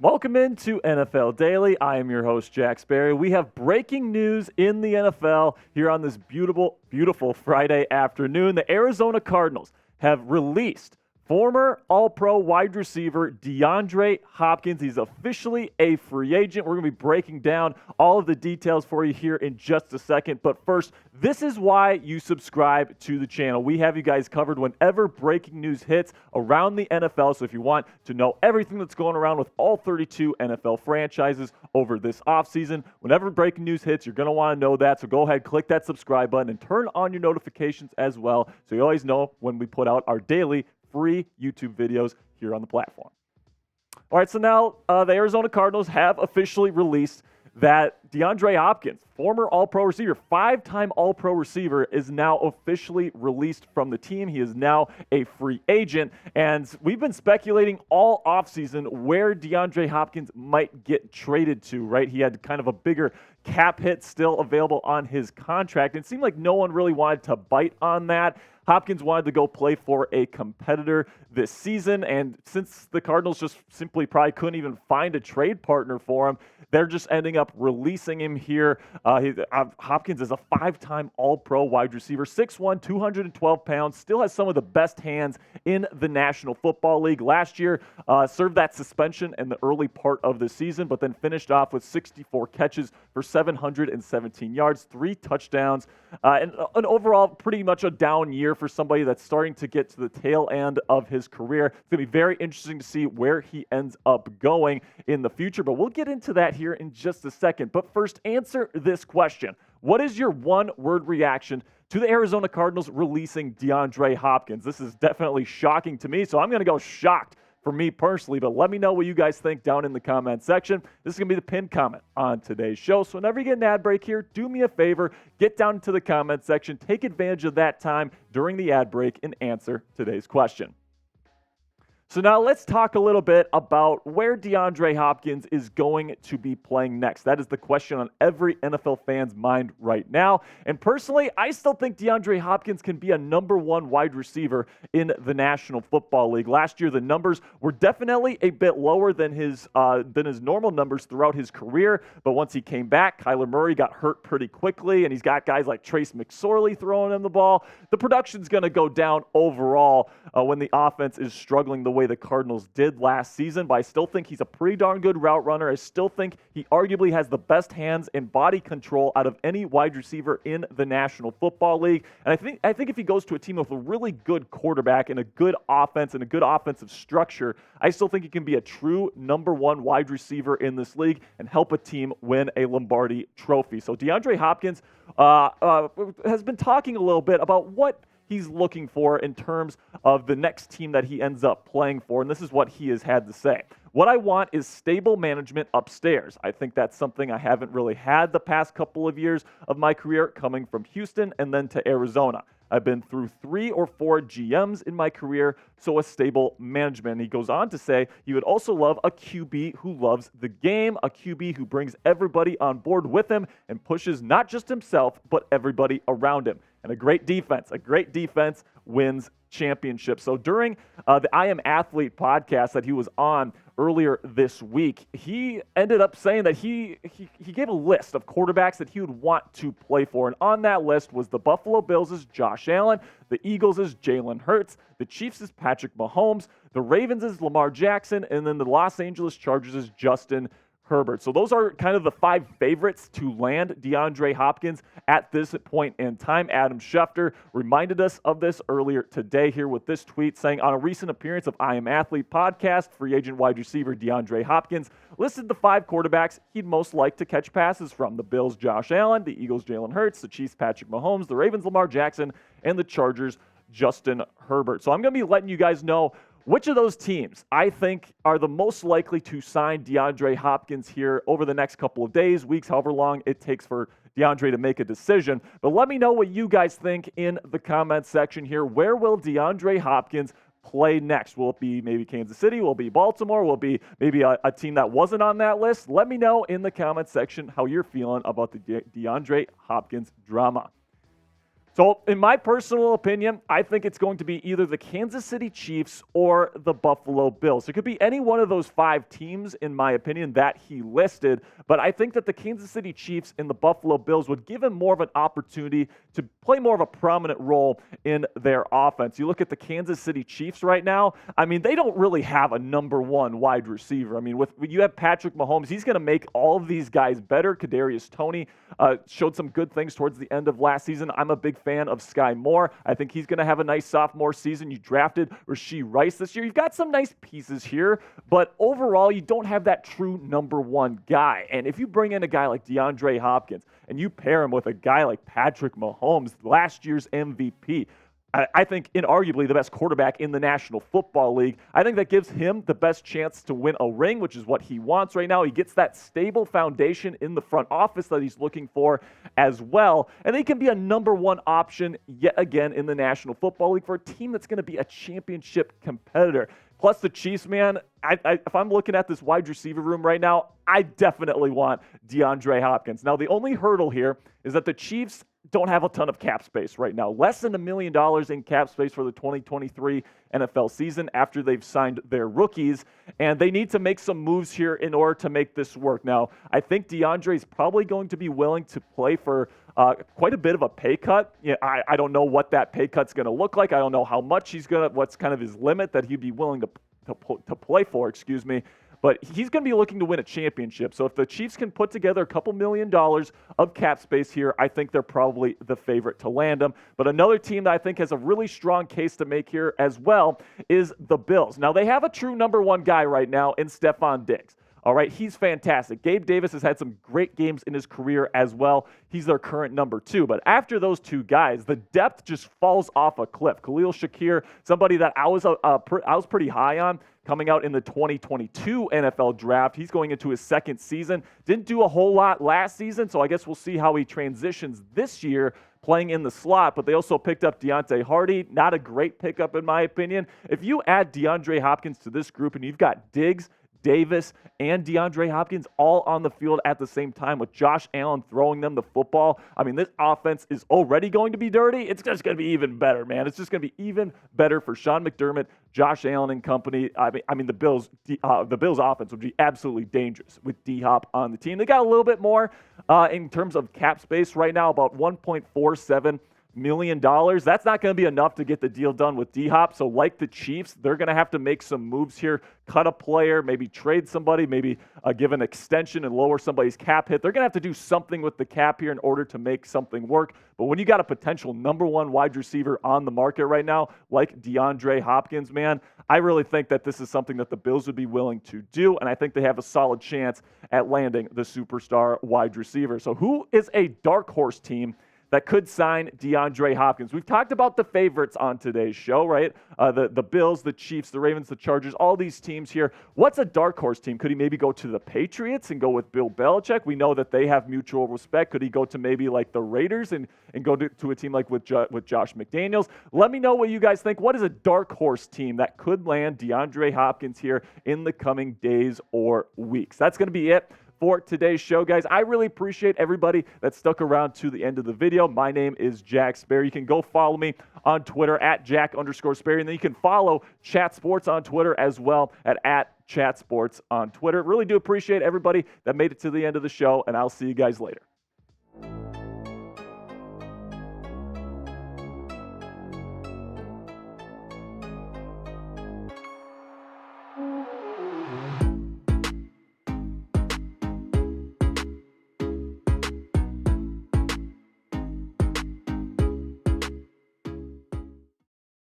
Welcome into NFL Daily. I am your host, Jack Sperry. We have breaking news in the NFL here on this beautiful, beautiful Friday afternoon. The Arizona Cardinals have released former All-Pro wide receiver DeAndre Hopkins. He's officially a free agent. We're going to be breaking down all of the details for you here in just a second. But first, this is why you subscribe to the channel. We have you guys covered whenever breaking news hits around the NFL. So if you want to know everything that's going around with all 32 NFL franchises over this offseason, whenever breaking news hits, you're going to want to know that. So go ahead, click that subscribe button and turn on your notifications as well, so you always know when we put out our daily free YouTube videos here on the platform. All right, so now the Arizona Cardinals have officially released that DeAndre Hopkins, former All-Pro receiver, five-time All-Pro receiver, is now officially released from the team. He is now a free agent, and we've been speculating all offseason where DeAndre Hopkins might get traded to, right? He had kind of a bigger cap hit still available on his contract. It seemed like no one really wanted to bite on that. Hopkins wanted to go play for a competitor this season, and since the Cardinals just simply probably couldn't even find a trade partner for him, they're just ending up releasing him here. Hopkins is a five-time All-Pro wide receiver, 6'1", 212 pounds, still has some of the best hands in the National Football League. Last year, served that suspension in the early part of the season, but then finished off with 64 catches for 717 yards, 3 touchdowns, and an overall pretty much a down year for somebody that's starting to get to the tail end of his career. It's going to be very interesting to see where he ends up going in the future, but we'll get into that here in just a second. But first, answer this question. What is your one-word reaction to the Arizona Cardinals releasing DeAndre Hopkins? This is definitely shocking to me, so I'm going to go shocked for me personally, but let me know what you guys think down in the comment section. This is going to be the pinned comment on today's show. So whenever you get an ad break here, do me a favor, get down to the comment section, take advantage of that time during the ad break, and answer today's question. So now let's talk a little bit about where DeAndre Hopkins is going to be playing next. That is the question on every NFL fan's mind right now. And personally, I still think DeAndre Hopkins can be a number one wide receiver in the National Football League. Last year, the numbers were definitely a bit lower than his normal numbers throughout his career. But once he came back, Kyler Murray got hurt pretty quickly, and he's got guys like Trace McSorley throwing him the ball. The production's going to go down overall when the offense is struggling the way the Cardinals did last season, but I still think he's a pretty darn good route runner. I still think he arguably has the best hands and body control out of any wide receiver in the National Football League. And I think if he goes to a team with a really good quarterback and a good offense and a good offensive structure, I still think he can be a true number one wide receiver in this league and help a team win a Lombardi trophy. So DeAndre Hopkins has been talking a little bit about what he's looking for in terms of the next team that he ends up playing for, and this is what he has had to say. What I want is stable management upstairs. I think that's something I haven't really had the past couple of years of my career, coming from Houston and then to Arizona. I've been through 3 or 4 GMs in my career, so a stable management. And he goes on to say he would also love a QB who loves the game, a QB who brings everybody on board with him and pushes not just himself, but everybody around him. And a great defense wins championships. So during the I Am Athlete podcast that he was on earlier this week, he ended up saying that he gave a list of quarterbacks that he would want to play for. And on that list was the Buffalo Bills' Josh Allen, the Eagles' Jalen Hurts, the Chiefs' Patrick Mahomes, the Ravens' Lamar Jackson, and then the Los Angeles Chargers' Justin Herbert. So those are kind of the 5 favorites to land DeAndre Hopkins at this point in time. Adam Schefter reminded us of this earlier today here with this tweet saying, on a recent appearance of I Am Athlete podcast, free agent wide receiver DeAndre Hopkins listed the 5 quarterbacks he'd most like to catch passes from: the Bills' Josh Allen, the Eagles' Jalen Hurts, the Chiefs' Patrick Mahomes, the Ravens' Lamar Jackson, and the Chargers' Justin Herbert. So I'm going to be letting you guys know which of those teams I think are the most likely to sign DeAndre Hopkins here over the next couple of days, weeks, however long it takes for DeAndre to make a decision. But let me know what you guys think in the comments section here. Where will DeAndre Hopkins play next? Will it be maybe Kansas City? Will it be Baltimore? Will it be maybe a team that wasn't on that list? Let me know in the comments section how you're feeling about the DeAndre Hopkins drama. So, in my personal opinion, I think it's going to be either the Kansas City Chiefs or the Buffalo Bills. It could be any one of those 5 teams, in my opinion, that he listed. But I think that the Kansas City Chiefs and the Buffalo Bills would give him more of an opportunity to play more of a prominent role in their offense. You look at the Kansas City Chiefs right now, I mean, they don't really have a number 1 wide receiver. I mean, when you have Patrick Mahomes, he's going to make all of these guys better. Kadarius Toney showed some good things towards the end of last season. I'm a big fan of Sky Moore. I think he's going to have a nice sophomore season. You drafted Rashee Rice this year. You've got some nice pieces here, but overall, you don't have that true number 1 guy. And if you bring in a guy like DeAndre Hopkins and you pair him with a guy like Patrick Mahomes, last year's MVP, I think inarguably the best quarterback in the National Football League. I think that gives him the best chance to win a ring, which is what he wants right now. He gets that stable foundation in the front office that he's looking for as well. And he can be a number 1 option yet again in the National Football League for a team that's going to be a championship competitor. Plus the Chiefs, man, if I'm looking at this wide receiver room right now, I definitely want DeAndre Hopkins. Now, the only hurdle here is that the Chiefs don't have a ton of cap space right now. Less than $1 million in cap space for the 2023 NFL season after they've signed their rookies, and they need to make some moves here in order to make this work. Now, I think DeAndre is probably going to be willing to play for quite a bit of a pay cut. Yeah, I don't know what that pay cut's going to look like. I don't know how much what's kind of his limit that he'd be willing to play for, excuse me. But he's going to be looking to win a championship. So if the Chiefs can put together a couple $1 million of cap space here, I think they're probably the favorite to land him. But another team that I think has a really strong case to make here as well is the Bills. Now, they have a true number 1 guy right now in Stephon Diggs. All right, he's fantastic. Gabe Davis has had some great games in his career as well. He's their current number 2. But after those 2 guys, the depth just falls off a cliff. Khalil Shakir, somebody that I was pretty high on coming out in the 2022 NFL draft. He's going into his 2nd season. Didn't do a whole lot last season, so I guess we'll see how he transitions this year playing in the slot. But they also picked up Deontay Hardy. Not a great pickup in my opinion. If you add DeAndre Hopkins to this group and you've got Diggs, Davis, and DeAndre Hopkins all on the field at the same time with Josh Allen throwing them the football. I mean, this offense is already going to be dirty. It's just going to be even better, man. It's just going to be even better for Sean McDermott, Josh Allen and company. I mean, the Bills' offense would be absolutely dangerous with DHop on the team. They got a little bit more in terms of cap space right now, about $1.47 million. That's not going to be enough to get the deal done with DHop. So like the Chiefs, they're going to have to make some moves here, cut a player, maybe trade somebody, maybe give an extension and lower somebody's cap hit. They're going to have to do something with the cap here in order to make something work. But when you got a potential number 1 wide receiver on the market right now, like DeAndre Hopkins, man, I really think that this is something that the Bills would be willing to do. And I think they have a solid chance at landing the superstar wide receiver. So who is a dark horse team that could sign DeAndre Hopkins? We've talked about the favorites on today's show, right? The Bills, the Chiefs, the Ravens, the Chargers, all these teams here. What's a dark horse team? Could he maybe go to the Patriots and go with Bill Belichick? We know that they have mutual respect. Could he go to maybe like the Raiders and go to a team like with Josh McDaniels? Let me know what you guys think. What is a dark horse team that could land DeAndre Hopkins here in the coming days or weeks? That's going to be it for today's show, guys. I really appreciate everybody that stuck around to the end of the video. My name is Jack Sperry. You can go follow me on Twitter at Jack_Sperry, and then you can follow Chat Sports on Twitter as well at Chat Sports on Twitter. Really do appreciate everybody that made it to the end of the show, and I'll see you guys later.